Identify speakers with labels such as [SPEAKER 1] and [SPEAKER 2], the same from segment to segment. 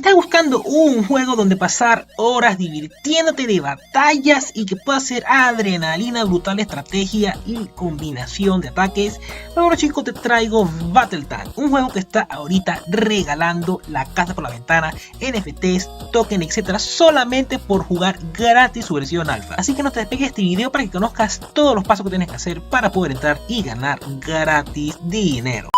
[SPEAKER 1] ¿Estás buscando un juego donde pasar horas divirtiéndote de batallas y que pueda ser adrenalina, brutal estrategia y combinación de ataques? Ahora chicos te traigo Battle Tank, un juego que está ahorita regalando la casa por la ventana, NFTs, tokens, etcétera, solamente por jugar gratis su versión alfa. Así que no te despegues este video para que conozcas todos los pasos que tienes que hacer para poder entrar y ganar gratis dinero.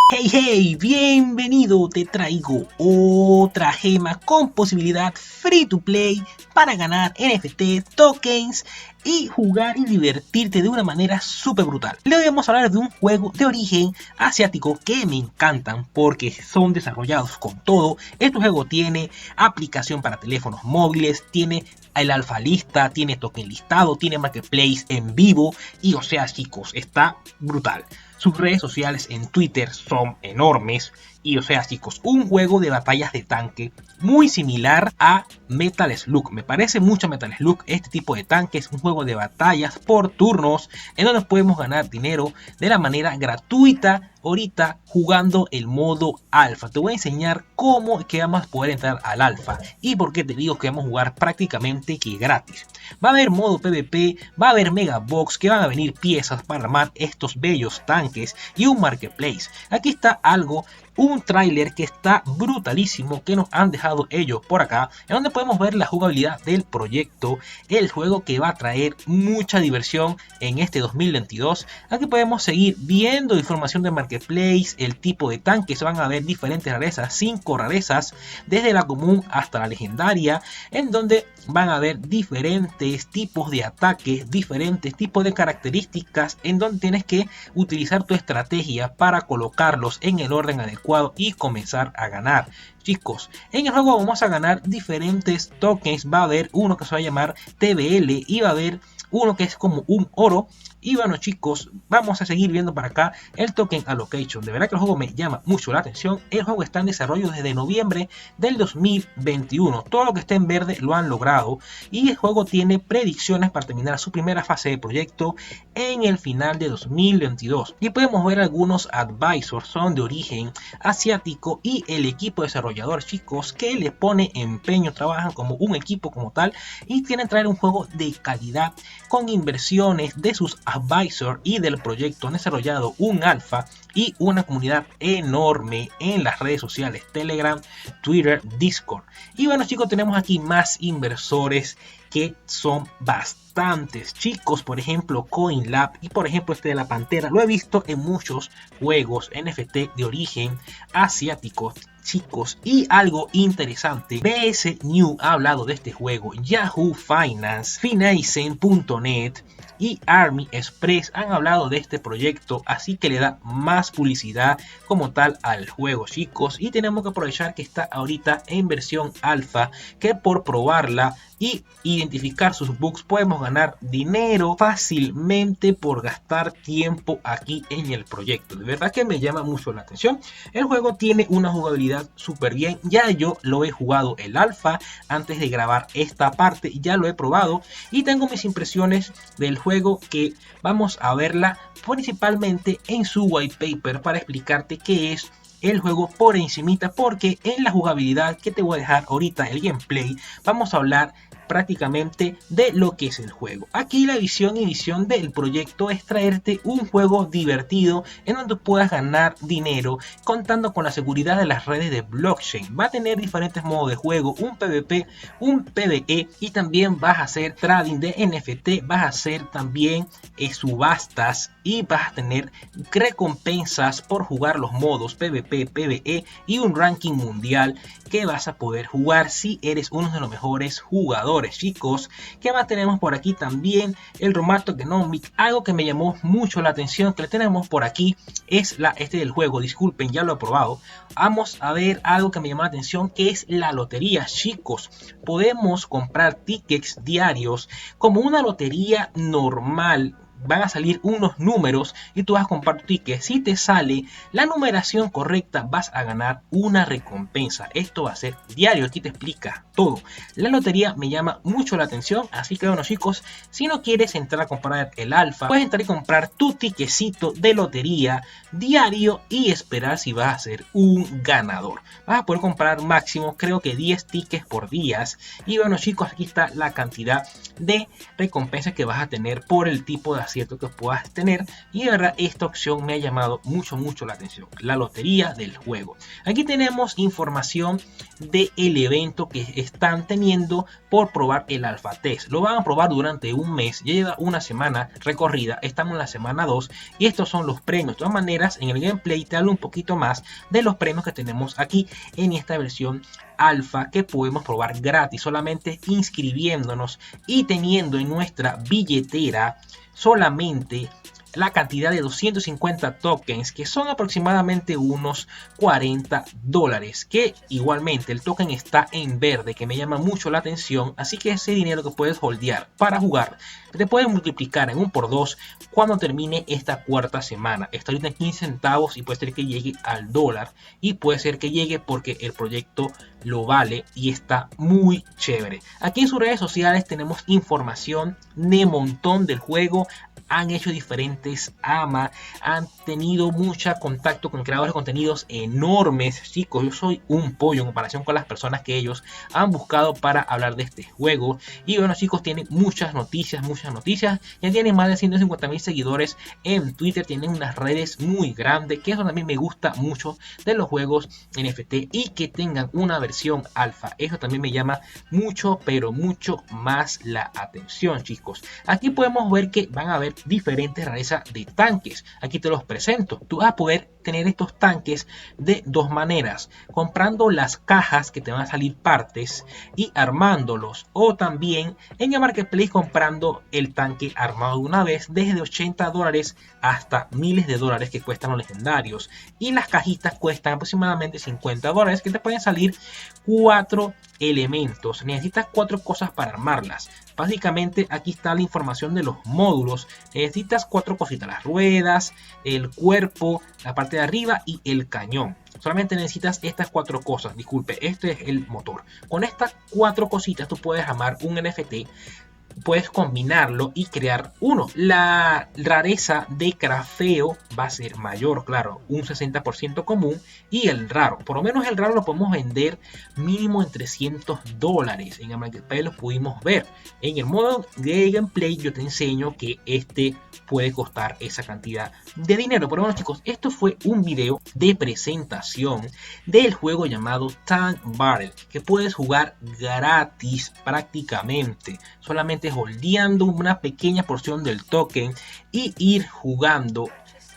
[SPEAKER 1] Hey hey, bienvenido, te traigo otra gema con posibilidad free to play para ganar NFT, tokens y jugar y divertirte de una manera súper brutal. Hoy vamos a hablar de un juego de origen asiático que me encantan porque son desarrollados con todo. Este juego tiene aplicación para teléfonos móviles, tiene el alfa lista, tiene token listado, tiene marketplace en vivo y o sea chicos, está brutal. Sus redes sociales en Twitter son enormes y o sea chicos, un juego de batallas de tanque muy similar a Metal Slug. Me parece mucho a Metal Slug este tipo de tanques, un juego de batallas por turnos en donde podemos ganar dinero de la manera gratuita ahorita jugando el modo alfa. Te voy a enseñar cómo es que vamos a poder entrar al alfa y por qué te digo que vamos a jugar prácticamente que gratis. Va a haber modo PvP, va a haber Megabox, que van a venir piezas para armar estos bellos tanques y un marketplace. Aquí está algo, un tráiler que está brutalísimo que nos han dejado ellos por acá, en donde podemos ver la jugabilidad del proyecto, el juego que va a traer mucha diversión en este 2022. Aquí podemos seguir viendo información de marketplace, el tipo de tanques, van a ver diferentes rarezas, 5 rarezas, desde la común hasta la legendaria, en donde van a ver diferentes tipos de ataques, diferentes tipos de características, en donde tienes que utilizar tu estrategia para colocarlos en el orden adecuado y comenzar a ganar. Chicos, en el juego vamos a ganar diferentes tokens. Va a haber uno que se va a llamar TBL y va a haber uno que es como un oro. Y bueno chicos, vamos a seguir viendo para acá el token allocation. De verdad que el juego me llama mucho la atención. El juego está en desarrollo desde noviembre del 2021. Todo lo que está en verde lo han logrado. Y el juego tiene predicciones para terminar su primera fase de proyecto en el final de 2022. Y podemos ver algunos advisors, son de origen asiático. Y el equipo desarrollador chicos que le pone empeño, trabajan como un equipo como tal. Y quieren traer un juego de calidad con inversiones de sus advisor y del proyecto. Han desarrollado un alfa y una comunidad enorme en las redes sociales Telegram, Twitter, Discord. Y bueno chicos, tenemos aquí más inversores que son bastantes chicos, por ejemplo CoinLab y por ejemplo este de la Pantera, lo he visto en muchos juegos NFT de origen asiático chicos. Y algo interesante, BS New ha hablado de este juego, Yahoo Finance, Financen.net y Army Express han hablado de este proyecto, así que le da más publicidad como tal al juego chicos. Y tenemos que aprovechar que está ahorita en versión alfa, que por probarla y identificar sus bugs podemos ganar dinero fácilmente por gastar tiempo aquí en el proyecto. De verdad que me llama mucho la atención. El juego tiene una jugabilidad súper bien, ya yo lo he jugado el alfa antes de grabar esta parte, ya lo he probado y tengo mis impresiones del juego que vamos a verla principalmente en su white paper para explicarte qué es el juego por encimita, porque en la jugabilidad que te voy a dejar ahorita el gameplay vamos a hablar prácticamente de lo que es el juego. Aquí la visión y misión del proyecto es traerte un juego divertido en donde puedas ganar dinero contando con la seguridad de las redes de blockchain. Va a tener diferentes modos de juego, un PvP, un PvE y también vas a hacer trading de NFT, vas a hacer también subastas y vas a tener recompensas por jugar los modos PvP, PvE y un ranking mundial que vas a poder jugar si eres uno de los mejores jugadores chicos. ¿Qué más tenemos por aquí? También el Romar Tokenomic, algo que me llamó mucho la atención que le tenemos por aquí es este del juego, disculpen, ya lo he probado. Vamos a ver algo que me llamó la atención, que es la lotería chicos. Podemos comprar tickets diarios como una lotería normal van a salir unos números y tú vas a comprar tu ticket. Si te sale la numeración correcta, vas a ganar una recompensa. Esto va a ser diario, aquí te explica todo. La lotería me llama mucho la atención, así que bueno chicos, si no quieres entrar a comprar el alfa, puedes entrar y comprar tu tiquecito de lotería diario y esperar si vas a ser un ganador. Vas a poder comprar máximo, creo que 10 tickets por día. Y bueno chicos, aquí está la cantidad de recompensas que vas a tener por el tipo de acierto que puedas tener. Y de verdad esta opción me ha llamado mucho la atención, la lotería del juego. Aquí tenemos información del evento que están teniendo por probar el alfa test. Lo van a probar durante un mes, ya lleva una semana recorrida, estamos en la semana 2 y estos son los premios. De todas maneras, en el gameplay te hablo un poquito más de los premios que tenemos aquí en esta versión alfa, que podemos probar gratis solamente inscribiéndonos y teniendo en nuestra billetera solamente la cantidad de 250 tokens, que son aproximadamente unos 40 dólares, que igualmente el token está en verde, que me llama mucho la atención, así que ese dinero que puedes holdear para jugar te puede multiplicar en 1×2 cuando termine esta cuarta semana. Está ahorita en 15 centavos y puede ser que llegue al dólar, y puede ser que llegue porque el proyecto lo vale y está muy chévere. Aquí en sus redes sociales tenemos información de montón del juego. Han hecho diferentes AMA, han tenido mucho contacto con creadores de contenidos enormes. Chicos, yo soy un pollo en comparación con las personas que ellos han buscado para hablar de este juego. Y bueno chicos, tienen muchas noticias. Ya tienen más de 150.000 seguidores en Twitter, tienen unas redes muy grandes, que eso también me gusta mucho de los juegos NFT, y que tengan una versión alfa. Eso también me llama mucho, pero mucho más la atención chicos. Aquí podemos ver que van a haber diferentes rarezas de tanques. Aquí te los presento. Tú vas a poder tener estos tanques de dos maneras: comprando las cajas que te van a salir partes y armándolos, o también en el marketplace comprando el tanque armado de una vez, desde 80 dólares hasta miles de dólares que cuestan los legendarios. Y las cajitas cuestan aproximadamente 50 dólares, que te pueden salir 4 elementos. Necesitas 4 cosas para armarlas. Básicamente aquí está la información de los módulos. Necesitas 4 cositas: las ruedas, el cuerpo, la parte de arriba y el cañón. Solamente necesitas estas 4 cosas. Disculpe, este es el motor. Con estas 4 cositas tú puedes armar un NFT. Puedes combinarlo y crear uno. La rareza de crafeo va a ser mayor, claro, un 60% común, y el raro, por lo menos el raro lo podemos vender mínimo en 300 dólares. En el marketplace lo pudimos ver. En el modo de gameplay yo te enseño que este puede costar esa cantidad de dinero. Pero bueno chicos, esto fue un video de presentación del juego llamado Tank Battle, que puedes jugar gratis prácticamente, solamente holdeando una pequeña porción del token y ir jugando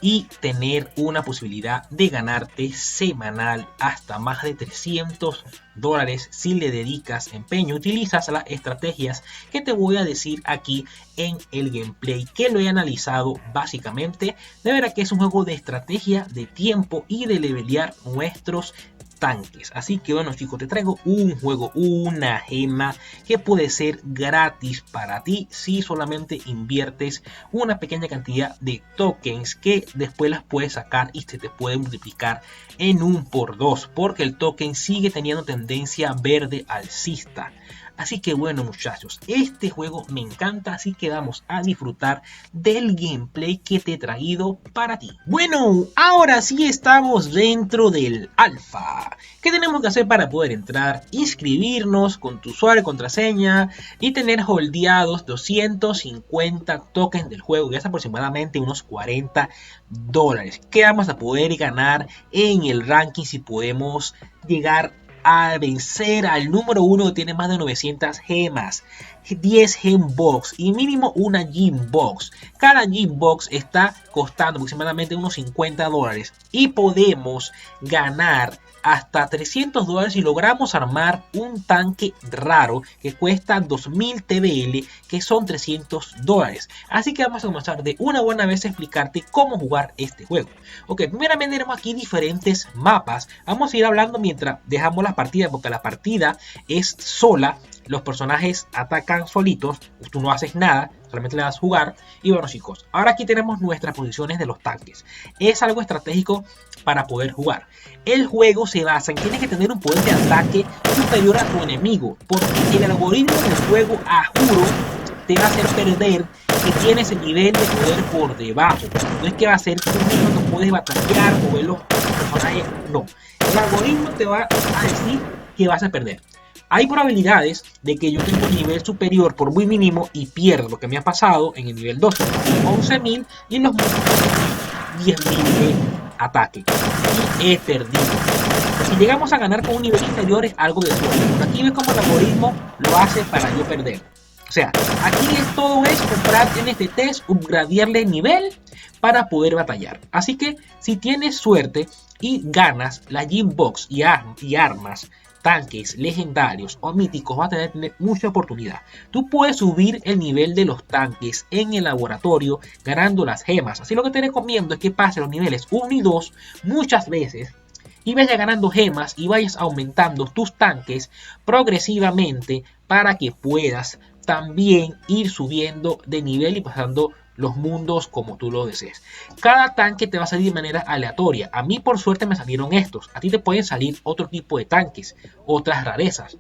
[SPEAKER 1] y tener una posibilidad de ganarte semanal hasta más de 300 dólares si le dedicas empeño, utilizas las estrategias que te voy a decir aquí en el gameplay, que lo he analizado básicamente. De verdad que es un juego de estrategia, de tiempo y de levelear nuestros tanques. Así que bueno chicos, te traigo un juego, una gema que puede ser gratis para ti si solamente inviertes una pequeña cantidad de tokens, que después las puedes sacar y se te puede multiplicar en 1×2, porque el token sigue teniendo tendencia verde alcista. Así que bueno muchachos, este juego me encanta, así que vamos a disfrutar del gameplay que te he traído para ti. Bueno, ahora sí estamos dentro del alfa. ¿Qué tenemos que hacer para poder entrar? Inscribirnos con tu usuario y contraseña y tener holdeados 250 tokens del juego, que es aproximadamente unos 40 dólares. ¿Qué vamos a poder ganar en el ranking si podemos llegar a vencer al número 1 que tiene más de 900 gemas, 10 gem box y mínimo una gem box? Cada gem box está costando aproximadamente unos 50 dólares y podemos ganar hasta 300 dólares si logramos armar un tanque raro que cuesta 2000 TBL, que son 300 dólares. Así que vamos a comenzar de una buena vez a explicarte cómo jugar este juego. Ok, primeramente tenemos aquí diferentes mapas. Vamos a ir hablando mientras dejamos la partida, porque la partida es sola. Los personajes atacan solitos, tú no haces nada, solamente le das jugar. Y bueno chicos, ahora aquí tenemos nuestras posiciones de los tanques. Es algo estratégico para poder jugar. El juego se basa en que tienes que tener un poder de ataque superior a tu enemigo, porque el algoritmo del juego, a juro, te va a hacer perder que tienes el nivel de poder por debajo. No es que va a ser tú mismo que puedes batallar o ver los personajes, no. El algoritmo te va a decir que vas a perder. Hay probabilidades de que yo tenga un nivel superior por muy mínimo y pierda, lo que me ha pasado en el nivel 12, 11.000 y en los 10.000 de ataque. Y he perdido. Si llegamos a ganar con un nivel inferior es algo de suerte. Pero aquí ves como el algoritmo lo hace para yo perder. O sea, aquí todo es comprar NFTs, upgradearle el nivel para poder batallar. Así que si tienes suerte y ganas la Gym Box y armas, tanques legendarios o míticos, vas a tener mucha oportunidad. Tú puedes subir el nivel de los tanques en el laboratorio ganando las gemas. Así lo que te recomiendo es que pases los niveles 1 y 2 muchas veces y vayas ganando gemas y vayas aumentando tus tanques progresivamente para que puedas también ir subiendo de nivel y pasando los mundos como tú lo desees. Cada tanque te va a salir de manera aleatoria. A mí por suerte me salieron estos. A ti te pueden salir otro tipo de tanques, otras rarezas.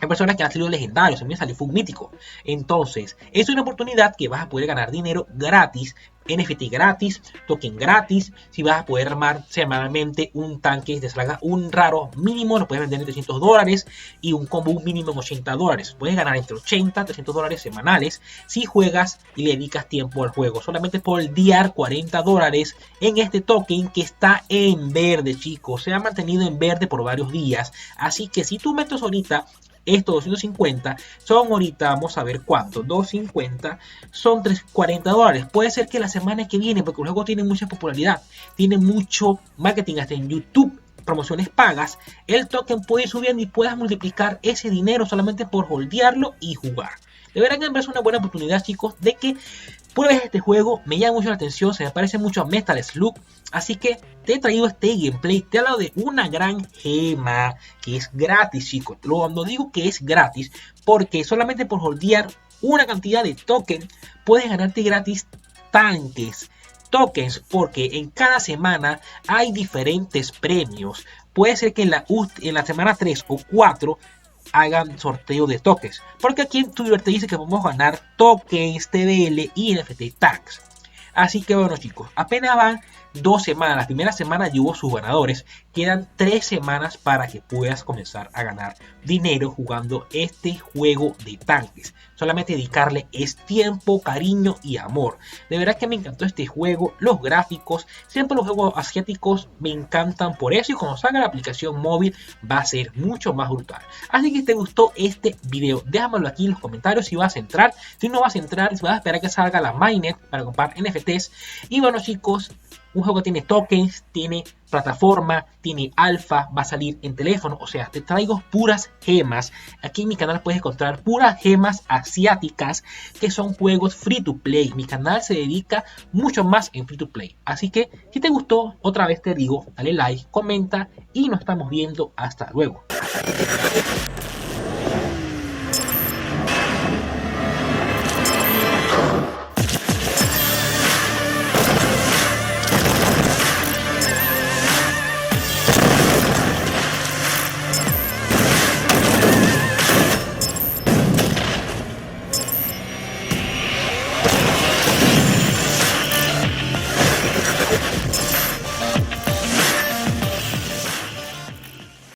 [SPEAKER 1] Hay personas que han salido legendarios, a mí me salió un mítico. Entonces, es una oportunidad que vas a poder ganar dinero gratis, NFT gratis, token gratis. Si vas a poder armar semanalmente un tanque de salga un raro mínimo, lo puedes vender en $300 y un combo un mínimo en $80. Puedes ganar entre 80 y $300 semanales si juegas y le dedicas tiempo al juego. Solamente por holdear $40 en este token que está en verde, chicos. Se ha mantenido en verde por varios días. Así que si tú metes ahorita estos 250 son ahorita, vamos a ver cuánto, 250 son $40. Puede ser que la semana que viene, porque el juego tiene mucha popularidad, tiene mucho marketing hasta en YouTube, promociones pagas, el token puede ir subiendo y puedas multiplicar ese dinero solamente por holdearlo y jugar. De verdad que me parece una buena oportunidad, chicos, de que pruebes este juego. Me llama mucho la atención, se me parece mucho a Metal Slug. Así que te he traído este gameplay. Te he hablado de una gran gema que es gratis, chicos. Cuando digo que es gratis, porque solamente por holdear una cantidad de tokens puedes ganarte gratis tanques. Tokens, porque en cada semana hay diferentes premios. Puede ser que en la semana 3 o 4 hagan sorteo de tokens, porque aquí en Twitter te dice que vamos a ganar tokens, TBL y NFT tags. Así que bueno chicos, apenas van 2 semanas, la primera semana ya hubo sus ganadores, quedan 3 semanas para que puedas comenzar a ganar dinero jugando este juego de tanques. Solamente dedicarle es tiempo, cariño y amor. De verdad que me encantó este juego, los gráficos, siempre los juegos asiáticos me encantan por eso, y cuando salga la aplicación móvil va a ser mucho más brutal. Así que si te gustó este video, déjamelo aquí en los comentarios si vas a entrar, si no vas a entrar, si vas a esperar que salga la mainnet para comprar NFTs. Y bueno chicos, un juego que tiene tokens, tiene plataforma, tiene alfa, va a salir en teléfono, o sea, te traigo puras gemas. Aquí en mi canal puedes encontrar puras gemas asiáticas que son juegos free to play. Mi canal se dedica mucho más en free to play. Así que si te gustó, otra vez te digo, dale like, comenta y nos estamos viendo. Hasta luego.